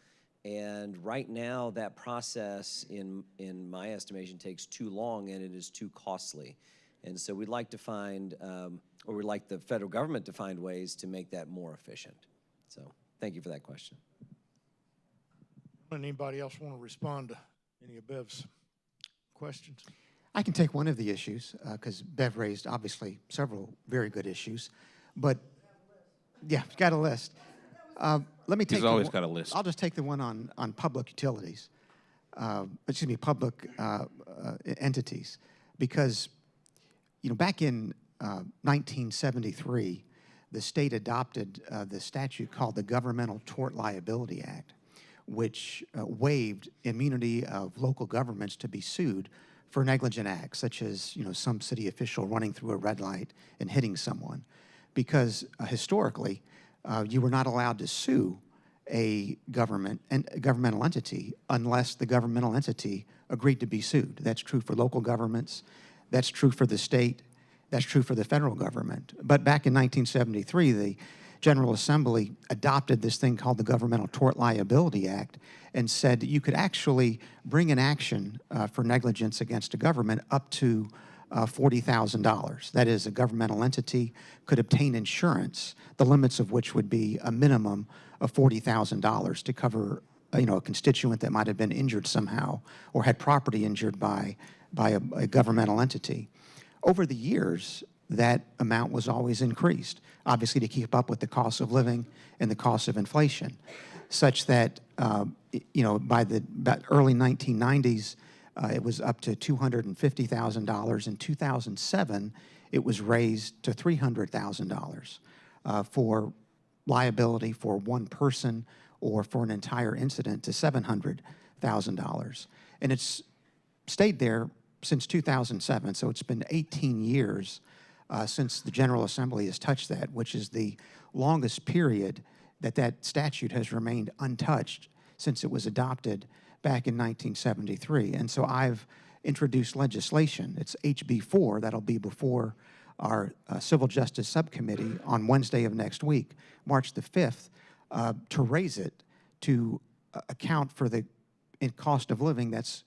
And right now, that process, in my estimation, takes too long and it is too costly. And so we'd like to find, or we'd like the federal government to find ways to make that more efficient. So thank you for that question. Anybody else want to respond to any of Bev's questions? I can take one of the issues, because Bev raised, obviously, several very good issues. But, yeah, got a list. Let me take He's always got a list. I'll just take the one on public utilities, public entities. Because, back in 1973, the state adopted the statute called the Governmental Tort Liability Act, which waived immunity of local governments to be sued for negligent acts, such as some city official running through a red light and hitting someone, because historically you were not allowed to sue a governmental entity unless the governmental entity agreed to be sued. That's true for local governments. That's true for the state. That's true for the federal government. But back in 1973, the General Assembly adopted this thing called the Governmental Tort Liability Act and said that you could actually bring an action for negligence against a government up to $40,000. That is, a governmental entity could obtain insurance, the limits of which would be a minimum of $40,000 to cover a constituent that might have been injured somehow or had property injured by a governmental entity. Over the years, that amount was always increased, obviously to keep up with the cost of living and the cost of inflation, such that, by the early 1990s, it was up to $250,000. In 2007, it was raised to $300,000 for liability for one person or for an entire incident to $700,000. And it's stayed there since 2007, so it's been 18 years since the General Assembly has touched that, which is the longest period that statute has remained untouched since it was adopted back in 1973. And so I've introduced legislation. It's HB 4 that'll be before our Civil Justice Subcommittee on Wednesday of next week, March the 5th, to raise it to account for the cost of living that's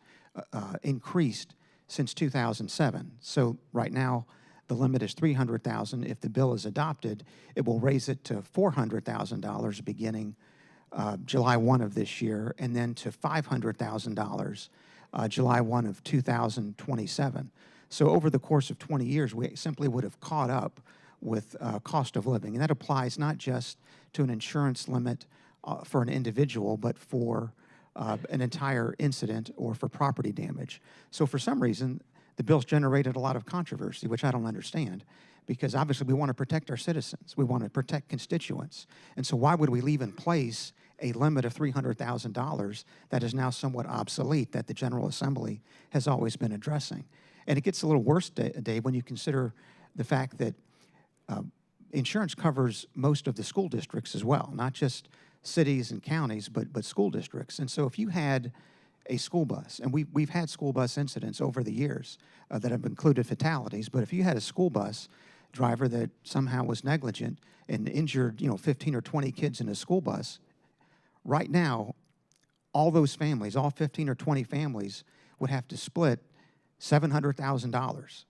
increased since 2007. So right now, the limit is $300,000. If the bill is adopted, it will raise it to $400,000 beginning July 1 of this year, and then to $500,000 July 1 of 2027. So over the course of 20 years, we simply would have caught up with cost of living. And that applies not just to an insurance limit for an individual, but for an entire incident or for property damage. So for some reason, the bill's generated a lot of controversy, which I don't understand, because obviously we want to protect our citizens. We want to protect constituents. And so why would we leave in place a limit of $300,000 that is now somewhat obsolete that the General Assembly has always been addressing? And it gets a little worse, Dave, when you consider the fact that insurance covers most of the school districts as well, not just cities and counties, but school districts. And so if you had a school bus, and we've had school bus incidents over the years that have included fatalities, but if you had a school bus driver that somehow was negligent and injured 15 or 20 kids in a school bus, right now, all those families, all 15 or 20 families would have to split $700,000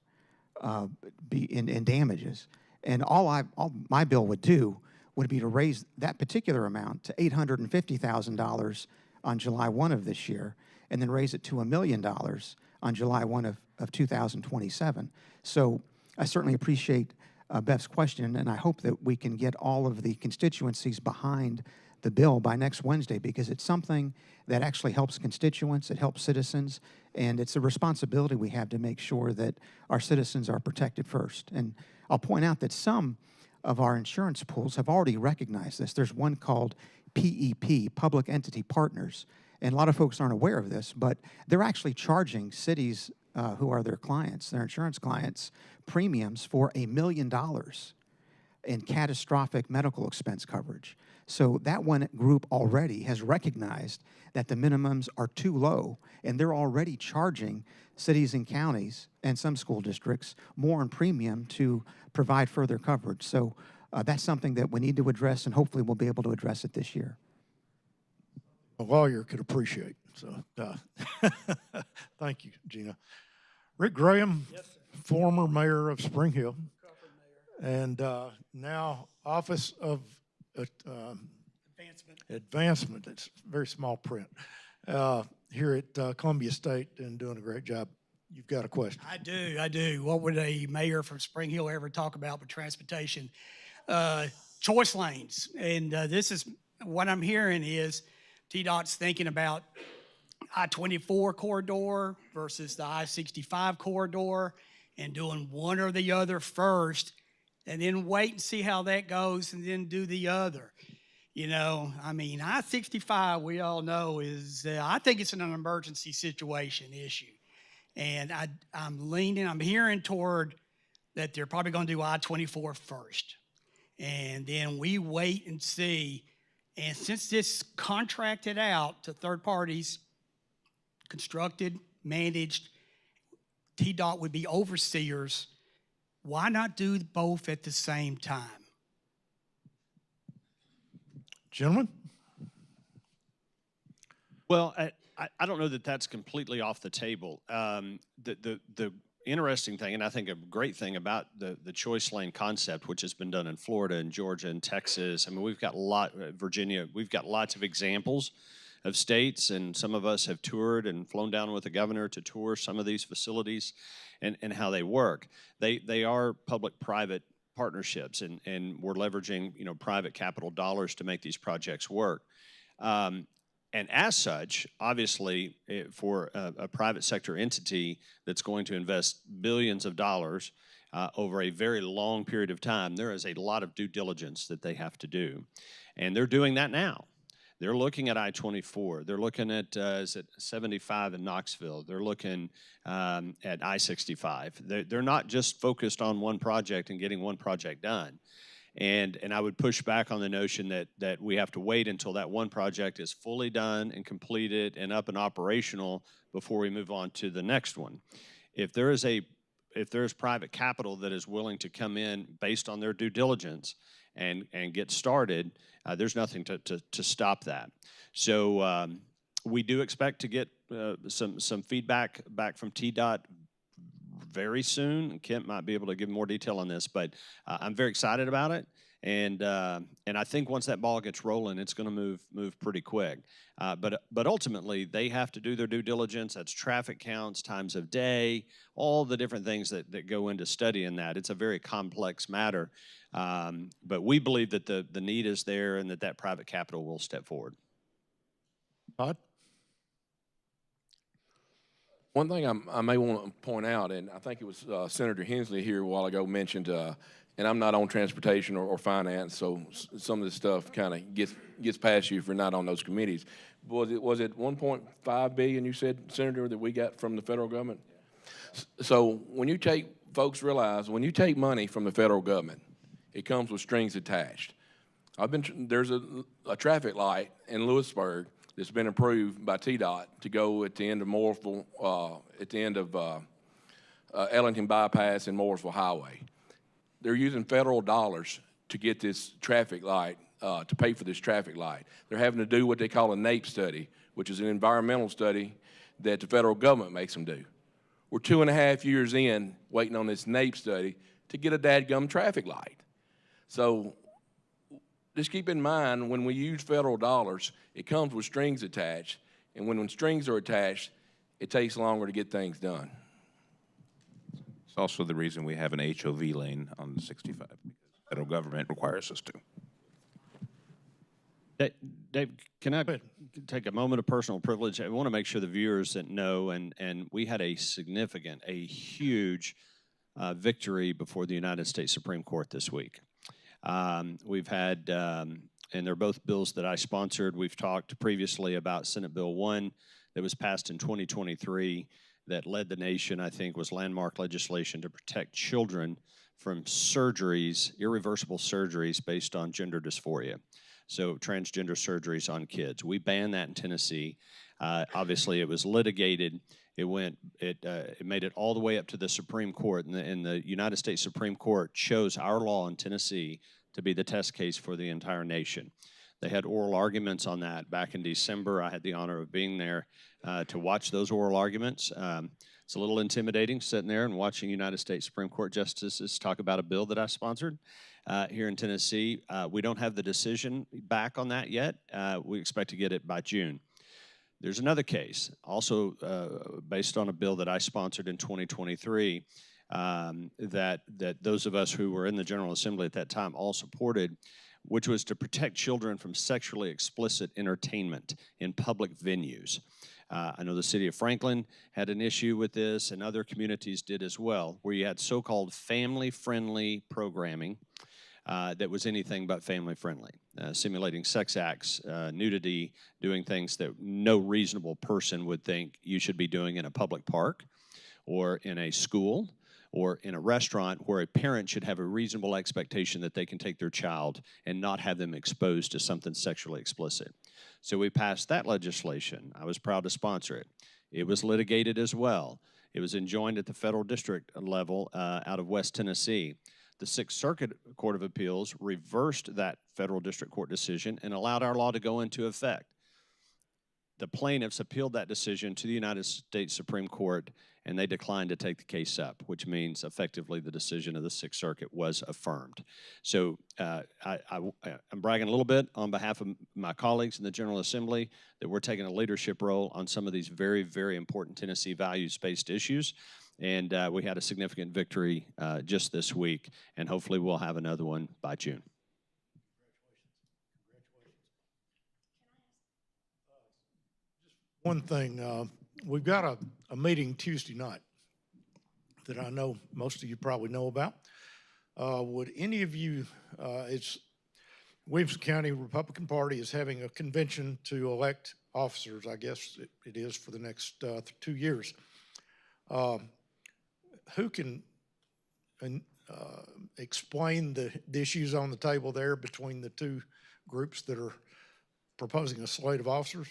in damages. And all my bill would do would be to raise that particular amount to $850,000 on July 1 of this year, and then raise it to $1 million on July 1 of 2027. So I certainly appreciate Bev's question, and I hope that we can get all of the constituencies behind the bill by next Wednesday, because it's something that actually helps constituents, it helps citizens, and it's a responsibility we have to make sure that our citizens are protected first. And I'll point out that some of our insurance pools have already recognized this. There's one called PEP, Public Entity Partners, and a lot of folks aren't aware of this, but they're actually charging cities who are their clients, their insurance clients, premiums for $1 million in catastrophic medical expense coverage. So that one group already has recognized that the minimums are too low, and they're already charging cities and counties and some school districts more in premium to provide further coverage. So that's something that we need to address, and hopefully we'll be able to address it this year. A lawyer could appreciate. So thank you, Gina. Rick Graham, former mayor of Spring Hill, and now Office of Advancement. It's very small print here at Columbia State, and doing a great job. You've got a question. I do. What would a mayor from Spring Hill ever talk about with transportation? Choice lanes. And this is what I'm hearing is TDOT's thinking about I-24 corridor versus the I-65 corridor and doing one or the other first and then wait and see how that goes and then do the other. You know, I mean, I-65, we all know, is, I think it's an emergency situation issue. And I'm hearing toward that they're probably going to do I-24 first. And then we wait and see. And since this contracted out to third parties, constructed, managed, TDOT would be overseers, why not do both at the same time? Gentlemen? Well, I don't know that that's completely off the table. The interesting thing, and I think a great thing about the choice lane concept, which has been done in Florida and Georgia and Texas, I mean, we've got Virginia, we've got lots of examples of states, and some of us have toured and flown down with the governor to tour some of these facilities and how they work. They are public-private partnerships, and we're leveraging, you know, private capital dollars to make these projects work. And as such, obviously, for a private sector entity that's going to invest billions of dollars over a very long period of time, there is a lot of due diligence that they have to do. And they're doing that now. They're looking at I-24. They're looking at, is it 75 in Knoxville? They're looking at I-65. They're not just focused on one project and getting one project done. And I would push back on the notion that we have to wait until that one project is fully done and completed and up and operational before we move on to the next one. If there is private capital that is willing to come in based on their due diligence and get started, there's nothing to stop that. So we do expect to get some feedback back from TDOT very soon. Kent might be able to give more detail on this, but I'm very excited about it. And I think once that ball gets rolling, it's going to move pretty quick. But ultimately, they have to do their due diligence. That's traffic counts, times of day, all the different things that go into studying that. It's a very complex matter. But we believe that the need is there and that private capital will step forward. Todd? One thing I may want to point out, and I think it was Senator Hensley here a while ago mentioned, and I'm not on transportation or finance, so some of this stuff kind of gets past you if you're not on those committees. Was it 1.5 billion you said, Senator, that we got from the federal government? So when you take, folks realize when you take money from the federal government, it comes with strings attached. There's a traffic light in Lewisburg that's been approved by TDOT to go at the end of Morrisville, at the end of Ellington Bypass and Morrisville Highway. They're using federal dollars to get this traffic light, to pay for this traffic light. They're having to do what they call a NAEP study, which is an environmental study that the federal government makes them do. We're 2.5 years in waiting on this NAEP study to get a dadgum traffic light. So just keep in mind, when we use federal dollars, it comes with strings attached, and when strings are attached, it takes longer to get things done. It's also the reason we have an HOV lane on the 65, because the federal government requires us to. Dave, can I take a moment of personal privilege? I want to make sure the viewers that know, and we had a huge victory before the United States Supreme Court this week. We've had and they're both bills that I sponsored. We've talked previously about Senate Bill 1 that was passed in 2023 that led the nation, I think, was landmark legislation to protect children from surgeries, irreversible surgeries based on gender dysphoria. So transgender surgeries on kids. We banned that in Tennessee. Obviously, it was litigated. It made it all the way up to the Supreme Court, and the United States Supreme Court chose our law in Tennessee to be the test case for the entire nation. They had oral arguments on that back in December. I had the honor of being there to watch those oral arguments. It's a little intimidating sitting there and watching United States Supreme Court justices talk about a bill that I sponsored here in Tennessee. We don't have the decision back on that yet. We expect to get it by June. There's another case, also based on a bill that I sponsored in 2023, that those of us who were in the General Assembly at that time all supported, which was to protect children from sexually explicit entertainment in public venues. I know the city of Franklin had an issue with this, and other communities did as well, where you had so-called family-friendly programming that was anything but family-friendly, simulating sex acts, nudity, doing things that no reasonable person would think you should be doing in a public park or in a school or in a restaurant, where a parent should have a reasonable expectation that they can take their child and not have them exposed to something sexually explicit. So we passed that legislation. I was proud to sponsor it. It was litigated as well. It was enjoined at the federal district level out of West Tennessee. The Sixth Circuit Court of Appeals reversed that federal district court decision and allowed our law to go into effect. The plaintiffs appealed that decision to the United States Supreme Court, and they declined to take the case up, which means effectively the decision of the Sixth Circuit was affirmed. So I'm bragging a little bit on behalf of my colleagues in the General Assembly that we're taking a leadership role on some of these very, very important Tennessee values-based issues. And we had a significant victory just this week, and hopefully we'll have another one by June. One thing, we've got a meeting Tuesday night that I know most of you probably know about. Would any of you, it's Williamson County Republican Party is having a convention to elect officers, I guess it is, for the next 2 years. Who can explain the issues on the table there between the two groups that are proposing a slate of officers?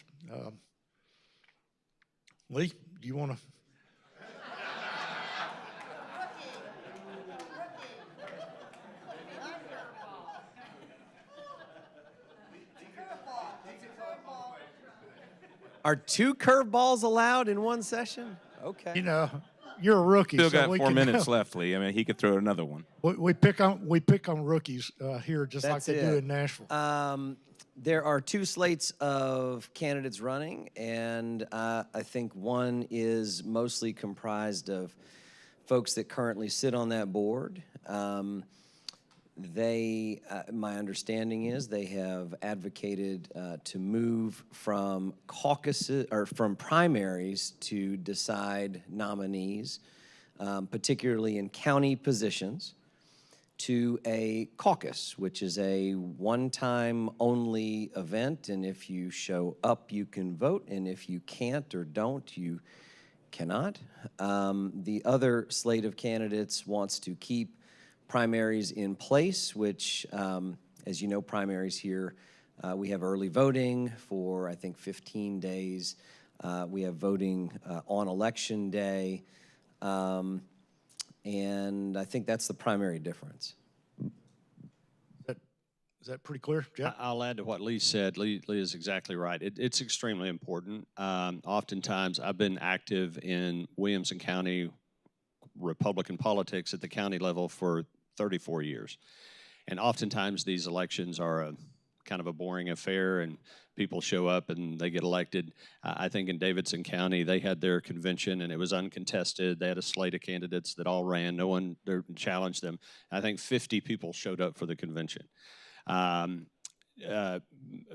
Lee, do you want to? Are 2 curveballs allowed in one session? Okay. You know, you're a rookie. Still so got 4 minutes left, Lee. I mean, he could throw another one. We pick on rookies here, just That's like they do in Nashville. There are 2 slates of candidates running, and I think one is mostly comprised of folks that currently sit on that board. My understanding is they have advocated to move from caucuses or from primaries to decide nominees, particularly in county positions, to a caucus, which is a one-time only event, and if you show up, you can vote, and if you can't or don't, you cannot. The other slate of candidates wants to keep primaries in place, which, as you know, primaries here, we have early voting for, I think, 15 days. We have voting on election day. And I think that's the primary difference. Is that pretty clear, Jeff? I'll add to what Lee said. Lee is exactly right. It's extremely important. Oftentimes, I've been active in Williamson County Republican politics at the county level for 34 years. And oftentimes, these elections are kind of a boring affair, and people show up and they get elected. I think in Davidson County, they had their convention and it was uncontested. They had a slate of candidates that all ran. No one challenged them. I think 50 people showed up for the convention.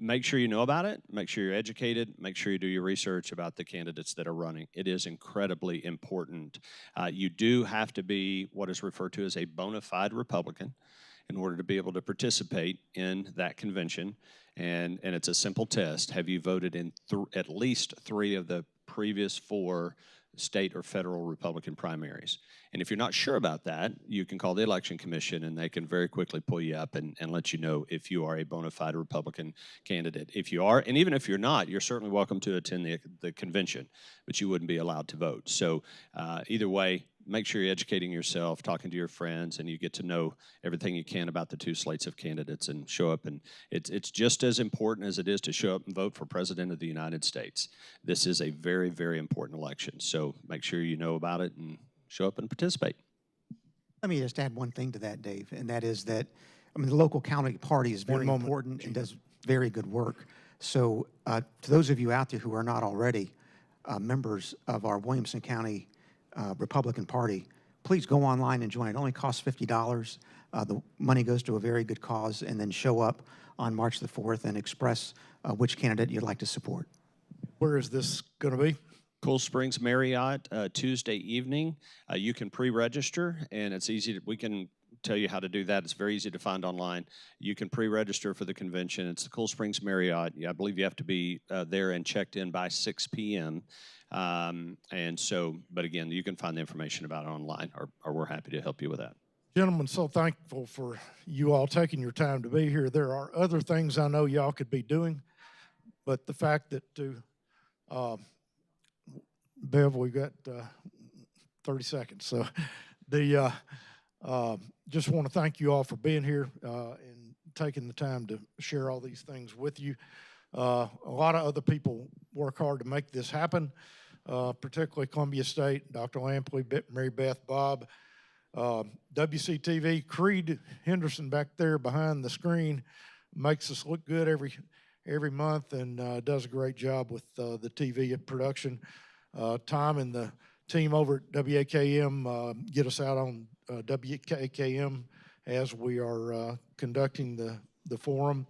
make sure you know about it, make sure you're educated, make sure you do your research about the candidates that are running. It is incredibly important. You do have to be what is referred to as a bona fide Republican in order to be able to participate in that convention. And it's a simple test. Have you voted in at least 3 of the previous 4 state or federal Republican primaries? And if you're not sure about that, you can call the Election Commission and they can very quickly pull you up and let you know if you are a bona fide Republican candidate. If you are, and even if you're not, you're certainly welcome to attend the convention, but you wouldn't be allowed to vote. So either way, make sure you're educating yourself, talking to your friends, and you get to know everything you can about the 2 slates of candidates and show up. And it's just as important as it is to show up and vote for President of the United States. This is a very, very important election. So make sure you know about it and show up and participate. Let me just add one thing to that, Dave, and that is that, I mean, the local county party is very important and does very good work. So to those of you out there who are not already members of our Williamson County Republican Party, please go online and join. It only costs $50. The money goes to a very good cause, and then show up on March the 4th and express which candidate you'd like to support. Where is this going to be? Cool Springs Marriott, Tuesday evening. You can pre-register, and it's easy. We can tell you how to do that. It's very easy to find online. You can pre-register for the convention. It's the Cool Springs Marriott. I believe you have to be there and checked in by 6 p.m. And so, but again, you can find the information about it online, or we're happy to help you with that. Gentlemen, so thankful for you all taking your time to be here. There are other things I know y'all could be doing, but the fact that Bev, we got 30 seconds. So just want to thank you all for being here and taking the time to share all these things with you. A lot of other people work hard to make this happen, particularly Columbia State, Dr. Lampley, Mary Beth, Bob, WCTV, Creed Henderson back there behind the screen makes us look good every month and does a great job with the TV production. Tom and the team over at WAKM get us out on WAKM as we are conducting the forum.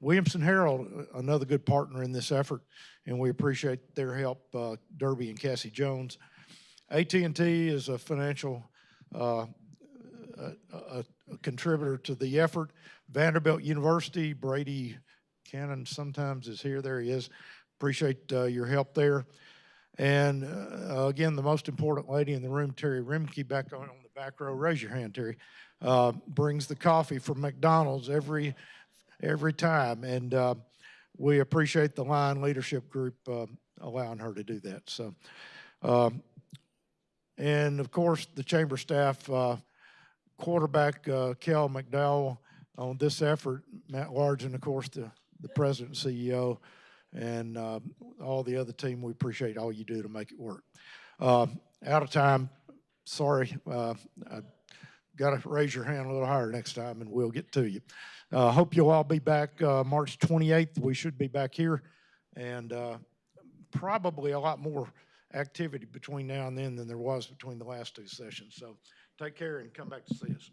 Williamson Herald, another good partner in this effort, and we appreciate their help, Derby and Cassie Jones. AT&T is a financial a contributor to the effort. Vanderbilt University, Brady Cannon sometimes is here. There he is. Appreciate your help there. And again, the most important lady in the room, Terry Rimke, back on the back row. Raise your hand, Terry. Brings the coffee from McDonald's every time, and we appreciate the line leadership group allowing her to do that. So, and of course, the chamber staff, quarterback Kel McDowell on this effort, Matt Large, and of course the president and CEO. And all the other team, we appreciate all you do to make it work. Out of time, sorry. Got to raise your hand a little higher next time, and we'll get to you. Hope you'll all be back March 28th. We should be back here, and probably a lot more activity between now and then than there was between the last 2 sessions. So take care and come back to see us.